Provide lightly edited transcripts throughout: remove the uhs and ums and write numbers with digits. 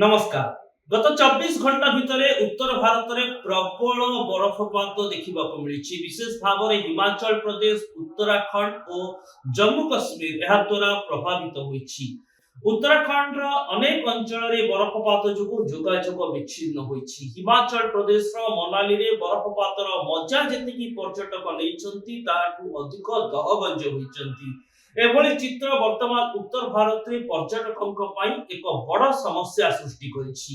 নমস্কার। গত 24 ঘণ্টা ভিতরে উত্তর ভারতের প্রবল বরফপাত দেখিବାକୁ ମିଳିଛି। ବିଶେଷ ଭାବରେ ହିମାଚଳ ପ୍ରଦେଶ, ଉତ୍ତରାଖଣ୍ଡ ଓ ଜମ୍ମୁ କାଶ୍ମୀର ଏହା ଦ୍ୱାରା ପ୍ରଭାବିତ ହୋଇଛି। ଉତ୍ତରାଖଣ୍ଡର ଅନେକ ଅଞ୍ଚଳରେ ବରଫପାତ ଯୋଗୁଁ ଯୋଗାଯୋଗ ବିଚ୍ଛିନ୍ନ ହୋଇଛି। ହିମାଚଳ ପ୍ରଦେଶର ମନାଲିରେ ବରଫପାତର ମଜା ଯେତିକି ପର୍ଯ୍ୟଟକ ନେଇଛନ୍ତି ତାହାଠୁ ଅଧିକ ଦହଗଞ୍ଜ ହୋଇଛନ୍ତି। ଏଭଳି ଚିତ୍ର ବର୍ତ୍ତମାନ ଉତ୍ତର ଭାରତରେ ପର୍ଯ୍ୟଟକଙ୍କ ପାଇଁ ଏକ ବଡ଼ ସମସ୍ୟା ସୃଷ୍ଟି କରିଛି।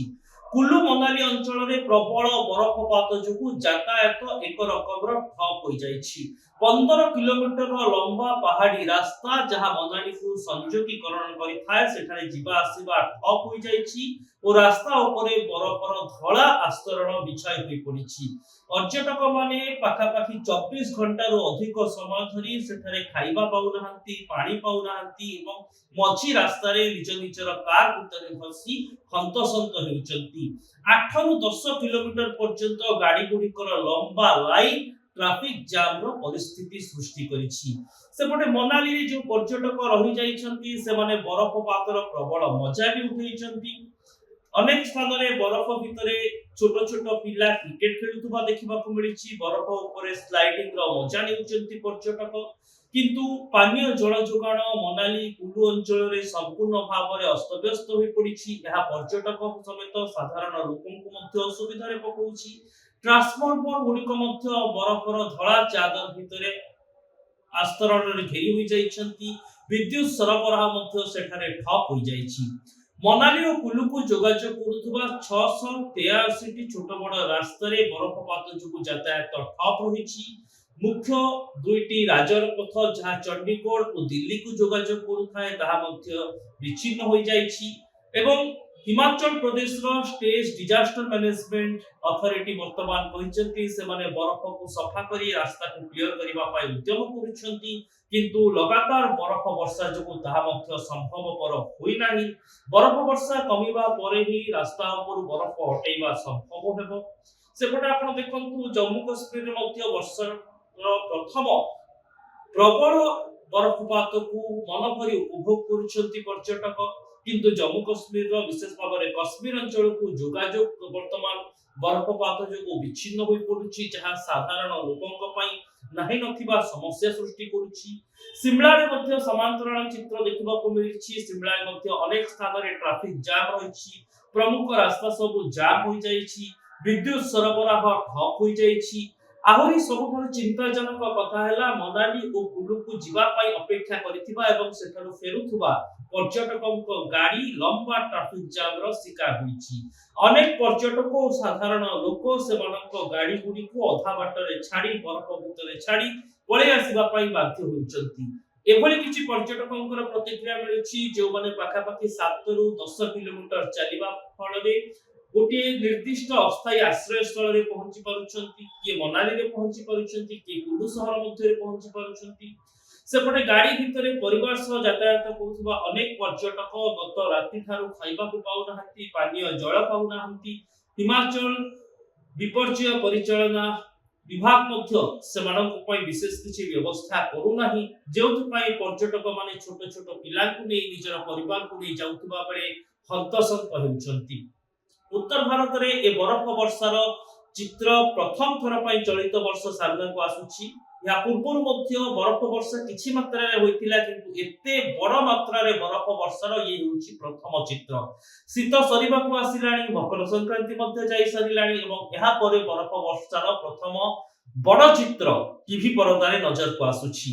କୁଲୁ ମନାଲି ଅଞ୍ଚଳରେ ପ୍ରବଳ ବରଫପାତ ଯୋଗୁଁ ଯାତାୟାତ ଏକ ରକମର ଠପ୍ ହୋଇଯାଇଛି। 15 କିଲୋମିଟର ଲମ୍ବା ପାହାଡି ରାସ୍ତା ଯାହା ମନାଲିକୁ ସଂଯୋଗୀକରଣ କରିଥାଏ ସେଠାରେ ଯିବା ଆସିବା ଠପ୍ ହୋଇଯାଇଛି ଓ ରାସ୍ତା ଉପରେ ବରଫର ଧଳା ଆସ୍ତରଣ ବିଛାଇ ହୋଇ ପଡ଼ିଛି। ପର୍ଯ୍ୟଟକମାନେ ପାଖାପାଖି 24 ଘଣ୍ଟାରୁ ଅଧିକ ସମୟ ଧରି ସେଠାରେ ଖାଇବା ପାଉନାହାନ୍ତି, ପାଣି ପାଉନାହାନ୍ତି ଏବଂ ମଝି ରାସ୍ତାରେ ନିଜ ନିଜର କାର୍ ଭିତରେ ଫସି ହନ୍ତସନ୍ତ ହେଉଛନ୍ତି। 8ରୁ 10 କିଲୋମିଟର ପର୍ଯ୍ୟନ୍ତ ଗାଡି ଗୁଡ଼ିକର ଲମ୍ବା ଲାଇନ ଟ୍ରାଫିକ ଜାମର ପରିସ୍ଥିତି ସୃଷ୍ଟି କରିଛି। ସେପଟେ ମନାଲିରେ ଯେଉଁ ପର୍ଯ୍ୟଟକ ରହିଯାଇଛନ୍ତି ସେମାନେ ବରଫପାତର ପ୍ରବଳ ମଜା ବି ଉଠେଇଛନ୍ତି। ଅନେକ ସ୍ଥାନରେ ବରଫ ଭିତରେ ଛୋଟ ଛୋଟ ପିଲା କ୍ରିକେଟ ଖେଳୁଥିବା ଦେଖିବାକୁ ମିଳିଛି। ବରଫ ଉପରେ ସ୍ଲାଇଡିଂର ମଜା ନେଉଛନ୍ତି ପର୍ଯ୍ୟଟକ। କିନ୍ତୁ ପାନୀୟ ଜଳ ଯୋଗାଣ ମନାଲି କୁଲୁ ଅଞ୍ଚଳରେ ସମ୍ପୂର୍ଣ୍ଣ ଭାବରେ ଅସ୍ତବ୍ୟସ୍ତ ହୋଇପଡ଼ିଛି। ଏହା ପର୍ଯ୍ୟଟକଙ୍କ ସମେତ ସାଧାରଣ ଲୋକଙ୍କୁ ମଧ୍ୟ ଅସୁବିଧାରେ ପକାଉଛି। ଟ୍ରାନ୍ସଫର୍ମର ଗୁଡ଼ିକ ମଧ୍ୟ ବରଫର ଧଳା ଚାଦର ଭିତରେ ଆସ୍ତରଣରେ ଘେରି ହୋଇଯାଇଛନ୍ତି। ବିଦ୍ୟୁତ ସରବରାହ ମଧ୍ୟ ସେଠାରେ ଠପ୍ ହୋଇଯାଇଛି। ମନାଲି ଓ କୁଲୁକୁ ଯୋଗାଯୋଗ କରୁଥିବା 683ଟି ଛୋଟ ବଡ଼ ରାସ୍ତାରେ ବରଫପାତ ଯୋଗୁଁ ଯାତାୟାତ ଠପ୍ ରହିଛି। ମୁଖ୍ୟ ଦୁଇଟି ରାଜପଥ ଯାହା ଚଣ୍ଡିଗଡ଼ ଓ ଦିଲ୍ଲୀକୁ ଯୋଗାଯୋଗ କରୁଥାଏ ତାହା ମଧ୍ୟ ବିଚ୍ଛିନ୍ନ ହୋଇଯାଇଛି ଏବଂ ହିମାଚଳ ପ୍ରଦେଶର ଷ୍ଟେଟ୍ ଡିଜାଷ୍ଟର ମ୍ୟାନେଜମେଣ୍ଟ ଅଥରିଟି ବର୍ତ୍ତମାନ କହିଛନ୍ତି ସେମାନେ ବରଫକୁ ସଫା କରି ରାସ୍ତାକୁ କ୍ଲିୟର କରିବା ପାଇଁ ଉଦ୍ୟମ କରୁଛନ୍ତି କିନ୍ତୁ ଲଗାତାର ବରଫ ବର୍ଷା ଯୋଗୁଁ ତାହା ମଧ୍ୟ ସମ୍ଭବପର ହୋଇନାହିଁ। ବରଫ ବର୍ଷା କମିବା ପରେ ହିଁ ରାସ୍ତା ଉପରୁ ବରଫ ହଟାଇବା ସମ୍ଭବ ହେବ। ସେପଟେ ଆପଣ ଦେଖନ୍ତୁ ଜମ୍ମୁ କାଶ୍ମୀରରେ ମଧ୍ୟ ବର୍ଷାର ପ୍ରଥମ ପ୍ରବଳ ବରଫପାତକୁ ମନଭରି ଉପଭୋଗ କରୁଛନ୍ତି ପର୍ଯ୍ୟଟକ। କିନ୍ତୁ ଜମ୍ମୁ କାଶ୍ମୀରର ବିଶେଷ ଭାବରେ କାଶ୍ମୀର ଅଞ୍ଚଳକୁ ଯୋଗାଯୋଗ ବର୍ତ୍ତମାନ ବରଫପାତ ଯୋଗୁଁ ବିଚ୍ଛିନ୍ନ ହୋଇ ପଡୁଛି ଯାହା ସାଧାରଣ ଲୋକଙ୍କ ପାଇଁ ନାହିଁ ନଥିବା ସମସ୍ୟା ସୃଷ୍ଟି କରୁଛି। ସିମଳାରେ ମଧ୍ୟ ସମାନ୍ତରାଳ ଚିତ୍ର ଦେଖିବାକୁ ମିଳିଛି। ସିମଳାରେ ମଧ୍ୟ ଅନେକ ସ୍ଥାନରେ ଟ୍ରାଫିକ ଜାମ୍ ରହିଛି। ପ୍ରମୁଖ ରାସ୍ତା ସବୁ ଜାମ୍ ହୋଇଯାଇଛି। ବିଦ୍ୟୁତ ସରବରାହ ଠପ୍ ହୋଇଯାଇଛି। ଆହୁରି ସବୁଠାରୁ ଚିନ୍ତାଜନକ କଥା ହେଲା ମନାଲି ଓ କୁଲୁକୁ ଯିବା ପାଇଁ ଅପେକ୍ଷା କରିଥିବା ଏବଂ ସେଠାରୁ ଫେରୁଥିବା ପର୍ଯ୍ୟଟକଙ୍କ ଗାଡି ଲମ୍ବା ଟ୍ରାଫିକ ଜାମର ଶିକାର ହୋଇଛି। ଅନେକ ପର୍ଯ୍ୟଟକ ଓ ସାଧାରଣ ଲୋକ ସେମାନଙ୍କ ଗାଡି ଗୁଡ଼ିକୁ ଅଧା ବାଟରେ ଛାଡି ବରଫ ଭିତରେ ଛାଡି ପଳେଇ ଆସିବା ପାଇଁ ବାଧ୍ୟ ହେଉଛନ୍ତି। ଏଭଳି କିଛି ପର୍ଯ୍ୟଟକଙ୍କର ପ୍ରତିକ୍ରିୟା ମିଳିଛି ଯେଉଁମାନେ ପାଖାପାଖି 7ରୁ 10 କିଲୋମିଟର ଚାଲିବା ଫଳରେ ଗୋଟିଏ ନିର୍ଦ୍ଦିଷ୍ଟ ଅସ୍ଥାୟୀ ଆଶ୍ରୟସ୍ଥଳରେ ପହଞ୍ଚି ପାରୁଛନ୍ତି। କିଏ ମନାଲିରେ ପହଞ୍ଚି ପାରୁଛନ୍ତି, କିଏ କୁଲୁ ସହର ମଧ୍ୟରେ ପହଞ୍ଚି ପାରୁଛନ୍ତି। ସେପଟେ ଗାଡି ଭିତରେ ପରିବାର ସହ ଯାତାୟାତ କରୁଥିବା ଅନେକ ପର୍ଯ୍ୟଟକ ଗତ ରାତିଠାରୁ ଖାଇବାକୁ ପାଉନାହାନ୍ତି, ପାନୀୟ ଜଳ ପାଉନାହାନ୍ତି। ହିମାଚଳ ବିପର୍ଯ୍ୟୟ ପରିଚାଳନା ବିଭାଗ ମଧ୍ୟ ସେମାନଙ୍କ ପାଇଁ ବିଶେଷ କିଛି ବ୍ୟବସ୍ଥା କରୁନାହିଁ ଯେଉଁଥିପାଇଁ ପର୍ଯ୍ୟଟକ ମାନେ ଛୋଟ ଛୋଟ ପିଲାଙ୍କୁ ନେଇ ନିଜର ପରିବାରକୁ ନେଇ ଯାଉଥିବା ବେଳେ ହନ୍ତସନ୍ତ ହେଉଛନ୍ତି। ଉତ୍ତର ଭାରତରେ ଏ ବରଫ ବର୍ଷାର ଚିତ୍ର ପ୍ରଥମ ଥର ପାଇଁ ଚଳିତ ବର୍ଷ ସାମ୍ନାକୁ ଆସୁଛି। ଏହା ପୂର୍ବରୁ ମଧ୍ୟ ବରଫ ବର୍ଷା କିଛି ମାତ୍ରାରେ ହୋଇଥିଲା କିନ୍ତୁ ଏତେ ବଡ଼ ମାତ୍ରାରେ ବରଫ ବର୍ଷାର ଇଏ ହେଉଛି ପ୍ରଥମ ଚିତ୍ର। ଶୀତ ସରିବାକୁ ଆସିଲାଣି, ମକର ସଂକ୍ରାନ୍ତି ମଧ୍ୟ ଯାଇ ସାରିଲାଣି ଏବଂ ଏହା ପରେ ବରଫ ବର୍ଷାର ପ୍ରଥମ ବଡ଼ ଚିତ୍ର ଟିଭି ପରଦାରେ ନଜରକୁ ଆସୁଛି।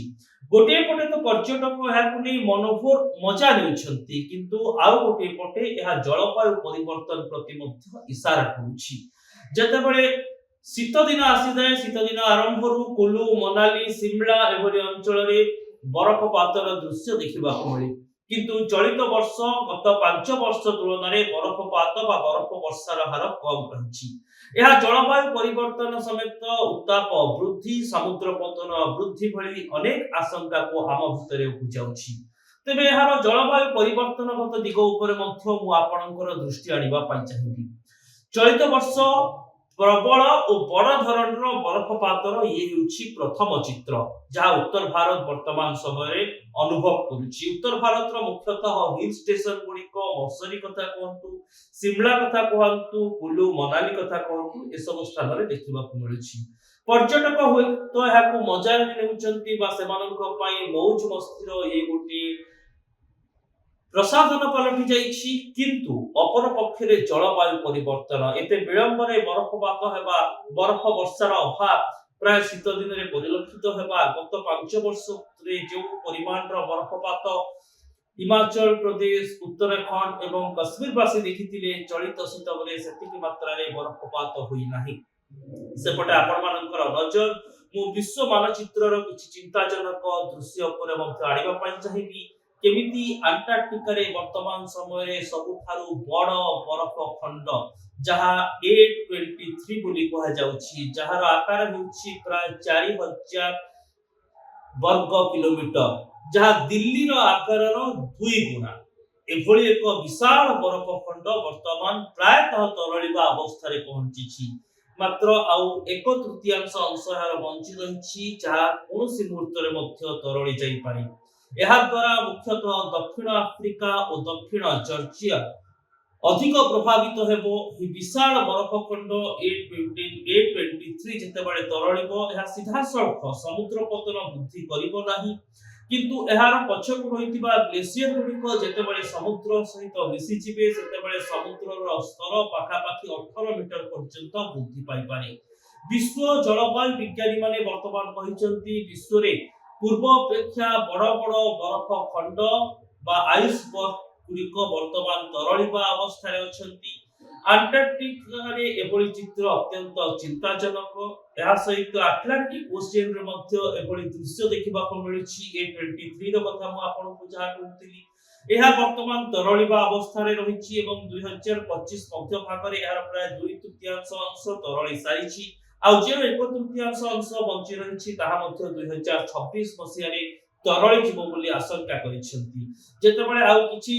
ଗୋଟିଏ ପଟେ ତ ପର୍ଯ୍ୟଟକ ଏହାକୁ ନେଇ ମନୋଭର ମଜା ନେଉଛନ୍ତି କିନ୍ତୁ ଆଉ ଗୋଟିଏ ପଟେ ଏହା ଜଳବାୟୁ ପରିବର୍ତ୍ତନ ପ୍ରତି ମଧ୍ୟ ଇଶାରା କରୁଛି। ଯେତେବେଳେ ଶୀତ ଦିନ ଆସିଯାଏ ଶୀତ ଦିନ ଆରମ୍ଭରୁ କୁଲୁ, ମନାଲି, ସିମଳା ଏଭଳି ଅଞ୍ଚଳରେ ବରଫପାତର ଦୃଶ୍ୟ ଦେଖିବାକୁ ମିଳେ କିନ୍ତୁ ଚଳିତ ବର୍ଷ ଗତ 5 ବର୍ଷ ତୁଳନାରେ ବରଫପାତ ବା ବରଫ ବର୍ଷାର ହାର କମ୍ ରହିଛି। ଏହା ଜଳବାୟୁ ପରିବର୍ତ୍ତନ ସମେତ ଉତ୍ତାପ ବୃଦ୍ଧି, ସମୁଦ୍ର ପତନ ବୃଦ୍ଧି ଭଳି ଅନେକ ଆଶଙ୍କାକୁ ଆମ ଭିତରେ ବୁଝାଉଛି। ତେବେ ଏହାର ଜଳବାୟୁ ପରିବର୍ତ୍ତନଗତ ଦିଗ ଉପରେ ମଧ୍ୟ ମୁଁ ଆପଣଙ୍କର ଦୃଷ୍ଟି ଆଣିବା ପାଇଁ ଚାହିଁବି। ଚଳିତ ବର୍ଷ ପ୍ରବଳ ଓ ବଡ଼ ଧରଣର ବରଫପାତର ଇଏ ହେଉଛି ପ୍ରଥମ ଚିତ୍ର, ଯାହା ଉତ୍ତର ଭାରତ ବର୍ତ୍ତମାନ ସମୟରେ ଅନୁଭବ କରୁଛି। ଉତ୍ତର ଭାରତର ମୁଖ୍ୟତଃ ହିଲ୍ ଷ୍ଟେସନ ଗୁଡିକ ମସରୀ କଥା କୁହନ୍ତୁ, ସିମଲା କଥା କୁହନ୍ତୁ, କୁଲୁ ମନାଲି କଥା କୁହନ୍ତୁ, ଏସବୁ ସ୍ଥାନରେ ଦେଖିବାକୁ ମିଳୁଛି। ପର୍ଯ୍ୟଟକ ହୁଏତ ଏହାକୁ ମଜାରେ ନେଉଛନ୍ତି ବା ସେମାନଙ୍କ ପାଇଁ ମୌଜ ମସ୍ତିର ଇଏ ଗୋଟିଏ ପ୍ରସାଧନ ପାଲଟି ଯାଇଛି, କିନ୍ତୁ ଅପର ପକ୍ଷରେ ଜଳବାୟୁ ପରିବର୍ତ୍ତନ ଏତେ ବିଳମ୍ବରେ ବରଫପାତ ହେବା, ବରଫ ବର୍ଷାର ଅଭାବ ପ୍ରାୟ ଶୀତ ଦିନରେ ପରିଲକ୍ଷିତ ହେବା, ଗତ 5 ବର୍ଷରେ ଯେଉଁ ପରିମାଣର ବରଫପାତ ହିମାଚଳ ପ୍ରଦେଶ, ଉତ୍ତରାଖଣ୍ଡ ଏବଂ କାଶ୍ମୀରବାସୀ ଦେଖିଥିଲେ, ଚଳିତ ଶୀତରେ ସେତିକି ମାତ୍ରାରେ ବରଫପାତ ହୋଇନାହିଁ। ସେପଟେ ଆପଣମାନଙ୍କର ନଜର ମୁଁ ବିଶ୍ୱ ମାନଚିତ୍ରର କିଛି ଚିନ୍ତାଜନକ ଦୃଶ୍ୟ ଉପରେ ମଧ୍ୟ ଆଣିବା ପାଇଁ ଚାହିଁବି। କେମିତି ଆଣ୍ଟାର୍କଟିକାରେ ବର୍ତ୍ତମାନ ସମୟରେ ସବୁଠାରୁ ବଡ଼ ବରଫ ଖଣ୍ଡ, ଯାହା A23 ବୋଲି କୁହାଯାଉଛି, ଯାହାର ଆକାର ହେଉଛି ପ୍ରାୟ 4000 ବର୍ଗ କିଲୋମିଟର, ଯାହା ଦିଲ୍ଲୀର ଆକାରର 2 ଗୁଣା। ଏଭଳି ଏକ ବିଶାଳ ବରଫ ଖଣ୍ଡ ବର୍ତ୍ତମାନ ପ୍ରାୟତଃ ତରଳିବା ଅବସ୍ଥାରେ ପହଞ୍ଚିଛି। ମାତ୍ର ଆଉ 1/3 ଅଂଶ ଏହାର ବଞ୍ଚି ରହିଛି, ଯାହା କୌଣସି ମୁହୂର୍ତ୍ତରେ ମଧ୍ୟ ତରଳି ଯାଇପାରେ। ଏହା ଦ୍ୱାରା ମୁଖ୍ୟତଃ ଦକ୍ଷିଣ ଆଫ୍ରିକା ଓ ଦକ୍ଷିଣ ଜର୍ଜିଆ ଅଧିକ ପ୍ରଭାବିତ ହେବ। ଏହି ବିଶାଳ ବରଫଖଣ୍ଡ A23 ଯେତେବେଳେ ତରଳିବ, ଏହା ସିଧାସଳଖ ସମୁଦ୍ର ପତନ ବୃଦ୍ଧି କରିବ ନାହିଁ, କିନ୍ତୁ ଏହାର ପଛକୁ ରହିଥିବା ଗ୍ଲେସିୟର ଗୁଡିକ ଯେତେବେଳେ ସମୁଦ୍ର ସହିତ ମିଶିଯିବେ, ସେତେବେଳେ ସମୁଦ୍ରର ସ୍ତର ପାଖାପାଖି 18 ମିଟର ପର୍ଯ୍ୟନ୍ତ ବୃଦ୍ଧି ପାଇପାରେ। ବିଶ୍ୱ ଜଳବାୟୁ ବିଜ୍ଞାନୀମାନେ ବର୍ତ୍ତମାନ କହିଛନ୍ତି, ବିଶ୍ୱରେ ପୂର୍ବ ଅପେକ୍ଷା ବଡ଼ ବଡ଼ ବରଫ ଖଣ୍ଡ ବା ଆଇସବର୍ଗ ଗୁଡିକ ବର୍ତ୍ତମାନ ତରଳିବା ଅବସ୍ଥାରେ ଅଛନ୍ତି। ଆଣ୍ଟାର୍କଟିକାରେ ଏଭଳି ଚିତ୍ର ଅତ୍ୟନ୍ତ ଚିନ୍ତାଜନକ। ଏହା ସହିତ ଆଟଲାଣ୍ଟିକ ଓସିଆନରେ ମଧ୍ୟ ଏଭଳି ଦୃଶ୍ୟ ଦେଖିବାକୁ ମିଳୁଛି। A23 ର କଥା ମୁଁ ଆପଣଙ୍କୁ ଯାହା କହୁଥିଲି, ଏହା ବର୍ତ୍ତମାନ ତରଳିବା ଅବସ୍ଥାରେ ରହିଛି ଏବଂ 2025 ମଧ୍ୟ ଭାଗରେ ଏହାର ପ୍ରାୟ 2/3 ଅଂଶ ତରଳି ସାରିଛି। ଆଉ ଯେଉଁ 1/3 ଅଂଶ ବଞ୍ଚି ରହିଛି, ତାହା ମଧ୍ୟ 2026 ମସିହାରେ ତରଳି ଯିବ ବୋଲି ଆଶଙ୍କା କରିଛନ୍ତି। ଯେତେବେଳେ ଆଉ କିଛି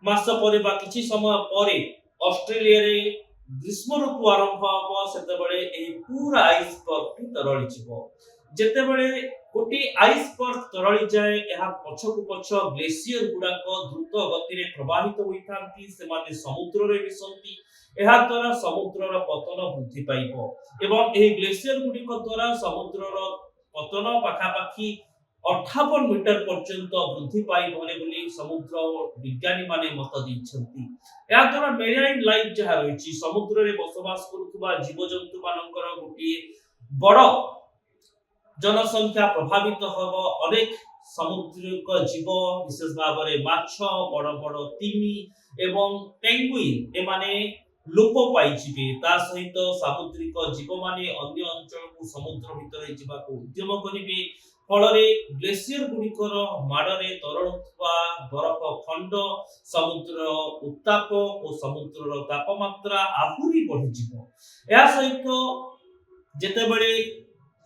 ମାସ ପରେ ବା କିଛି ସମୟ ପରେ ଅଷ୍ଟ୍ରେଲିଆରେ ଗ୍ରୀଷ୍ମ ଋତୁ ଆରମ୍ଭ ହେବ, ସେତେବେଳେ ଏହି ପୁରା ଆଇସବର୍ଗଟି ତରଳି ଯିବ। ଯେତେବେଳେ ଗୋଟିଏ ଆଇସବର୍ଗ ତରଳି ଯାଏ, ଏହା ପଛକୁ ପଛ ଗ୍ଲେସିୟର ଗୁଡାକ ଦ୍ରୁତ ଗତିରେ ପ୍ରବାହିତ ହୋଇଥାନ୍ତି, ସେମାନେ ସମୁଦ୍ରରେ ମିଶନ୍ତି। ଏହା ଦ୍ୱାରା ସମୁଦ୍ରର ପତନ ବୃଦ୍ଧି ପାଇବ ଏବଂ ଏହି ଗ୍ଲେସିୟର ଗୁଡିକ ଦ୍ୱାରା ସମୁଦ୍ରର ପତନ ପାଖାପାଖି 58 ମିଟର ପର୍ଯ୍ୟନ୍ତ ବୃଦ୍ଧି ପାଇବ ବୋଲି ସମୁଦ୍ର ବିଜ୍ଞାନୀମାନେ ମତ ଦେଇଛନ୍ତି। ଏହା ଦ୍ୱାରା ମେରାଇନ୍ ଲାଇଫ ଯାହା ରହିଛି, ସମୁଦ୍ରରେ ବସବାସ କରୁଥିବା ଜୀବଜନ୍ତୁ ମାନଙ୍କର ଗୋଟିଏ ବଡ଼ ଜନସଂଖ୍ୟା ପ୍ରଭାବିତ ହେବ। ଅନେକ ସାମୁଦ୍ରିକ ଜୀବ, ବିଶେଷ ଭାବରେ ମାଛ, ବଡ଼ ବଡ଼ ତିମି ଏବଂ ପେଙ୍ଗୁଇନ, ଏମାନେ ଲୋପ ପାଇଯିବେ। ତା ସହିତ ସାମୁଦ୍ରିକ ଜୀବମାନେ ଅନ୍ୟ ଅଞ୍ଚଳକୁ ସମୁଦ୍ର ଭିତରେ ଯିବାକୁ ଉଦ୍ୟମ କରିବେ। ଫଳରେ ଗ୍ଲେସିୟର ଗୁଡିକର ମାଡରେ ତରଳୁଥିବା ବରଫ ଖଣ୍ଡ, ସମୁଦ୍ର ଉତ୍ତାପ ଓ ସମୁଦ୍ରର ତାପମାତ୍ରା ଆହୁରି ବଢିଯିବ। ଏହା ସହିତ ଯେତେବେଳେ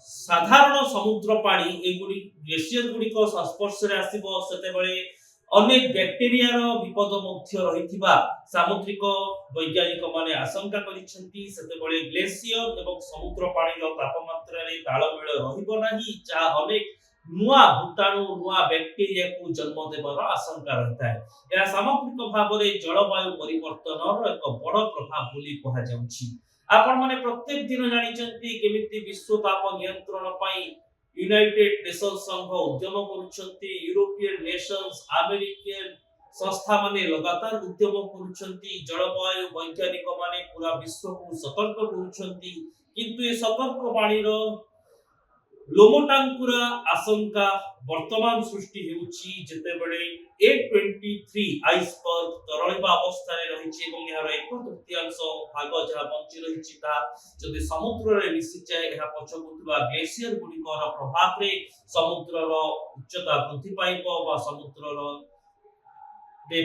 ସାଧାରଣ ସମୁଦ୍ର ପାଣି ଏଗୁଡି ଗ୍ଲେସିୟର ଗୁଡିକ ସଂସ୍ପର୍ଶରେ ଆସିବ, ସେତେବେଳେ ଅନେକ ବ୍ୟାକ୍ଟେରିଆର ବିପଦ ମଧ୍ୟ ରହିଥିବା ସାମୁଦ୍ରିକ ବୈଜ୍ଞାନିକ ମାନେ ଆଶଙ୍କା କରିଛନ୍ତି। ସେତେବେଳେ ଗ୍ଲେସିୟର ଏବଂ ସମୁଦ୍ର ପାଣିର ତାପମାତ୍ରାରେ ତାଳମେଳ ରହିବ ନାହିଁ, ଯାହା ଅନେକ ନୂଆ ଭୂତାଣୁ, ନୂଆ ବ୍ୟାକ୍ଟେରିଆକୁ ଜନ୍ମ ଦେବାର ଆଶଙ୍କା ରହିଥାଏ। ଏହା ସାମଗ୍ରିକ ଭାବରେ ଜଳବାୟୁ ପରିବର୍ତ୍ତନର ଏକ ବଡ଼ ପ୍ରଭାବ ବୋଲି କୁହାଯାଉଛି। ଆପଣମାନେ ପ୍ରତ୍ୟେକ ଦିନ ଜାଣିଛନ୍ତି କେମିତି ବିଶ୍ୱ ତାପ ନିୟନ୍ତ୍ରଣ ପାଇଁ ୟୁନାଇଟେଡ ନେସନ୍ସ ସଂଘ ଉଦ୍ୟମ କରୁଛନ୍ତି। ୟୁରୋପିଆନ ନେସନ୍ସ, ଆମେରିକାନ ସଂସ୍ଥାମାନେ ଲଗାତାର ଉଦ୍ୟମ କରୁଛନ୍ତି। ଜଳବାୟୁ ବୈଜ୍ଞାନିକ ମାନେ ପୁରା ବିଶ୍ୱକୁ ସତର୍କ କରୁଛନ୍ତି, କିନ୍ତୁ ଏ ସତର୍କ ବାଣୀର ଲୋମଟାଙ୍କୁରା ଆଶଙ୍କା ବର୍ତ୍ତମାନ ସୃଷ୍ଟି ହେଉଛି, ଯେତେବେଳେ A23 ଆଇସବର୍ଗ ତରଳିବା ଅବସ୍ଥାରେ ରହିଛି ଏବଂ ଏହାର 1/3 ଭାଗ ଯାହା ବଞ୍ଚି ରହିଛି, ତାହା ଯଦି ସମୁଦ୍ରରେ ମିଶିଯାଏ, ଏହା ପଛକୁ ଥିବା ଗ୍ଲେସିୟର ଗୁଡିକର ପ୍ରଭାବରେ ସମୁଦ୍ରର ଉଚ୍ଚତା ବୃଦ୍ଧି ପାଇବ ବା ସମୁଦ୍ରର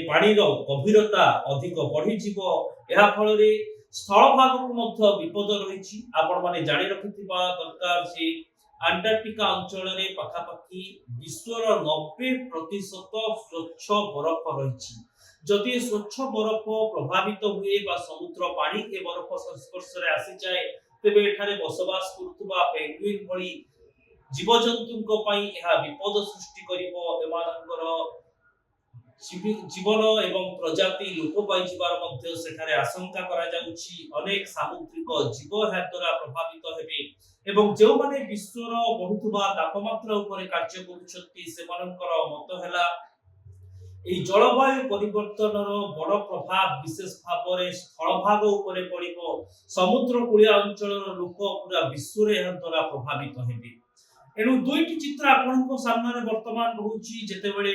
ପାଣିର ଗଭୀରତା ଅଧିକ ବଢିଯିବ। ଏହା ଫଳରେ ସ୍ଥଳଭାଗକୁ ମଧ୍ୟ ବିପଦ ରହିଛି। ଆପଣମାନେ ଜାଣି ରଖିଥିବା ଦରକାର ଯେ ଆଣ୍ଟାର୍କଟିକା ଅଞ୍ଚଳରେ ପାଖାପାଖି ବିଶ୍ୱର 90% ସ୍ୱଚ୍ଛ ବରଫ ରହିଛି, जदि स्वच्छ बरफ प्रभावित हुए बा समुद्र पानी ए बरफ संस्पर्श रे आसी जाए तेबे एठारे बसवास करुवा पेंगुइन भली जीवजंतु विपद सृष्टि करिवो एमानकर जीवन एवं प्रजाति लोप पाइबार मध्य सेठारे आशंका करा जाउछि। अनेक सामुद्रिक जीव एहा द्वारा प्रभावित हेबे एवं जो माने विश्वर बढ़ुथुबा तापमात्रा उपरे कार्य करुछंती सेमानकर मत हैला এই জলবায়ু পরিবর্তনর বড় প্রভাব বিশেষ ভাবে স্থলভাগ উপরে পড়িব। সমুদ্র কূলীয় অঞ্চলর লোক পুরা বিশ্বরে এর দ্বারা প্রভাবিত হেবে। এণু দুইটি চিত্র আপনাদের সামনে বর্তমান রহুছি যেতেবেলে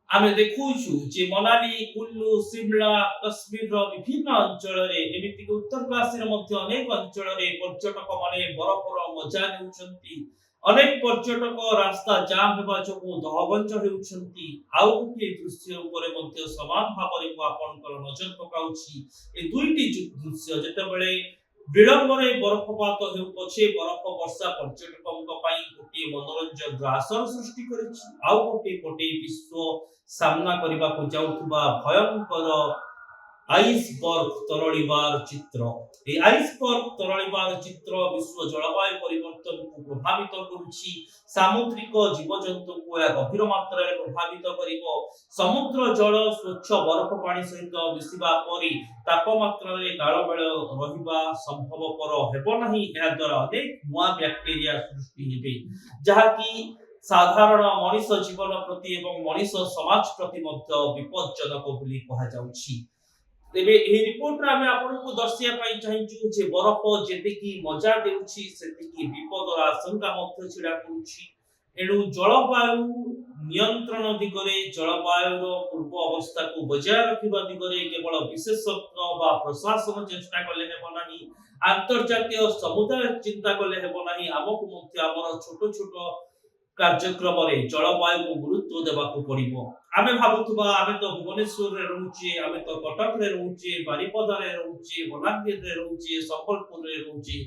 আমি দেখুছু যে মনালি কুল্লু সিমলা কাশ্মীরর বিভিন্ন অঞ্চলরে এমিতি উত্তর কাশীর মধ্যে অনেক অঞ্চলরে পর্যটক মানে বরফর মজা নেউছন্তি। अनेक पर्यटक रास्ता जाम हेबा जोगु दहगंज हेउछंती। आउ गोटे दृश्य उपरे मध्य समान भाबरे को आपनकर नजर पकाउछि। ए दुईटी दृश्य जेतेबेले विलंबरे बरफपात हेउ पछे बरफ वर्षा पर्यटकक पई गोटे मनोरंजन आसन सृष्टि करिछि। आउ गोटे कोटे विश्व सामना करिबा को जाउथबा भयंकर आइसबर्ग तरळिबार चित्र। ए आइसबर्ग तरळिबार चित्र विश्व जलवायु परिवर्तन को प्रभावित करुछि। सामुद्रिक जीवजंतु को या गभीर मात्रा रे प्रभावित करिवो। समुद्र जल स्वच्छ बरफ पानी सहित मिसिबा परि तापमात्रा रे ताळमेळ रहिबा संभवपर हेबो नाही। एहा द्वारा अनेक नुआ बैक्टेरिया सृष्टि हेबे जहा कि साधारण मनुष्य जीवन प्रति एवं मनुष्य समाज प्रति मध्य विपज्जनक बोली कहा जाउछि। तेबे एही रिपोर्ट रे हमें आपन को दर्शिया पई चाहिछु जे बरफ जेते की मजा देउछि सेते की विपद आशंका मध्य छिडा करूछि। एणु जलवायु नियंत्रण दिगरे जलवायुर पूर्व अवस्था को बजाय रखिबा दिगरे केवल विशेषज्ञ बा प्रशासन चेष्टा कले हेबो नाही। अंतर्जातीय समुदाय चिंता कले हेबो नाही। हमकु मध्य हमर छोट छोट कार्यक्रम रे जलवायु को गुरुत्व देबा को पड़िबो। आमे भाबुथबा आमे तो भुवनेश्वर रे रहउचे, आमे तो कटक रे रहउचे, बारिपदा रे रहउचे, बलांगीर रे रहउचे, संबलपुर रे रहउचे।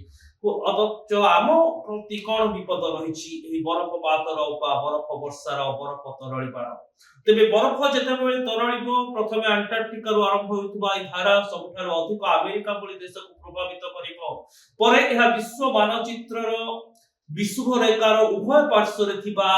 को अदच आमो प्रति कोन विपद रहिछि एही बरफपातर उपा बरफ वर्षार बरफ तरळिबार। तेबे बरफ जेतेबेले तरळिबो प्रथमे अंटार्कटिका रो आरंभ होइतबा ई धारा सबठार अधिक अमेरिका भली देश को प्रभावित करिवो। परे एहा विश्व मानचित्रर विश्व रेखार उभय पार्श्व रे थिबा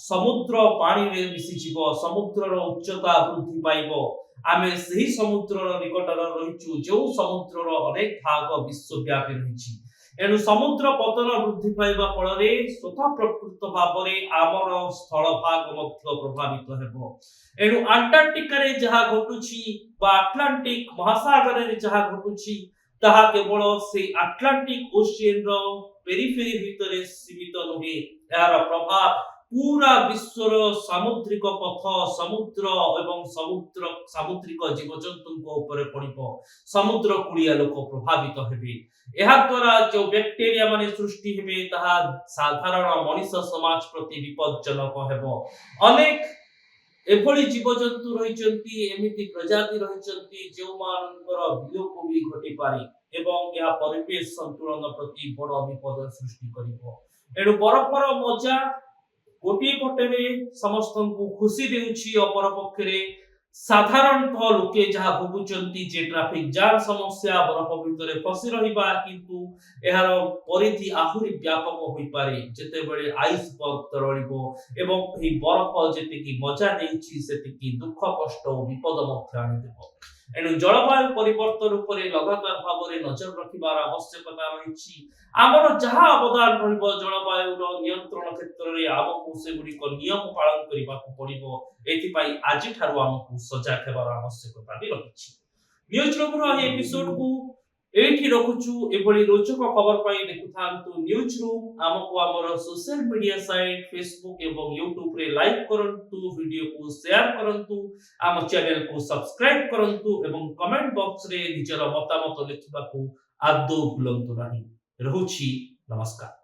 समुद्र पानी रे मिसि जीव। समुद्रर उच्चता वृद्धि पाइबो। आमे सही समुद्रर निकटर रहिछु जो समुद्रर अनेक भाग विश्वव्यापी रहिछि। एनु समुद्र पतन वृद्धि पाइबा फलरे स्वतः प्रकृत भाबरे आमर स्थल भाग मध्य प्रभावित हेबो। एनु अंटार्कटिका रे जहा घटुछि बा अटलांटिक महासागर रे जहा घटुछि ताहा केवल से अटलांटिक ओशियन रो पेरिफेरी भितरे सीमित नुहे। यार प्रभाव पूरा विश्वर सामुद्रिक पथ समुद्र एवं सामुद्रिक जीवजंतु ऊपर पड़िबो। समुद्र कूलिया लोक प्रभावित हेबे। एहा द्वारा जो बैक्टेरिया माने सृष्टि हेबे ताहा साधारण मनुष्य समाज प्रति विपज्जनक हेबो। अनेक एभली जीवजंतु रहिचंती एमिति प्रजाति रहिचंती जो मानकर विलोप भी घटी पारे एवं या परिवेश संतुलन प्रति बड़ विपद सृष्टि करिवो। एडु बरफर मजा गोटी पटेरे समस्त को खुशी देउछि। अपर पक्षरे साधारणतः लोके जहा भोगुचंती जे ट्रैफिक जाम समस्या बरफ भितरे फसी रहिबा किंतु एहार परिधि आहुरी व्यापक होई पारे जेतेबेले आइसबर्ग तरळिबो एवं एही बरफ जेतिकी मजा देउछि सेतिकी दुख कष्ट और विपद मध्य आनि देबो। एनु जलवायु परिवर्तन उपरे लगातार भावरे नजर रखिबार आवश्यकता रहिछि। आमर जहा अवदान रहिबो जलवायुर नियंत्रण क्षेत्र रे आमकु से गुडी को नियम पालन करिबाकु पड़िबो। एथि पई आजि ठारु आमकु सजग हेबार आवश्यकता भी रहिछि। न्यूज रूम रो ए एपिसोड को एठी रखुछु। एभली रोचक खबर पई देखुथांतु न्यूज रूम। आमकु हमर सोशल मीडिया साइट फेसबुक एवं यूट्यूब रे लाइक करंतु, वीडियो को शेयर करंतु, आम चैनल को सब्सक्राइब करंतु एवं कमेंट बॉक्स रे निजर मतामत लिखिबाकु आदौ भूलंतु नाही। रहुछि नमस्कार।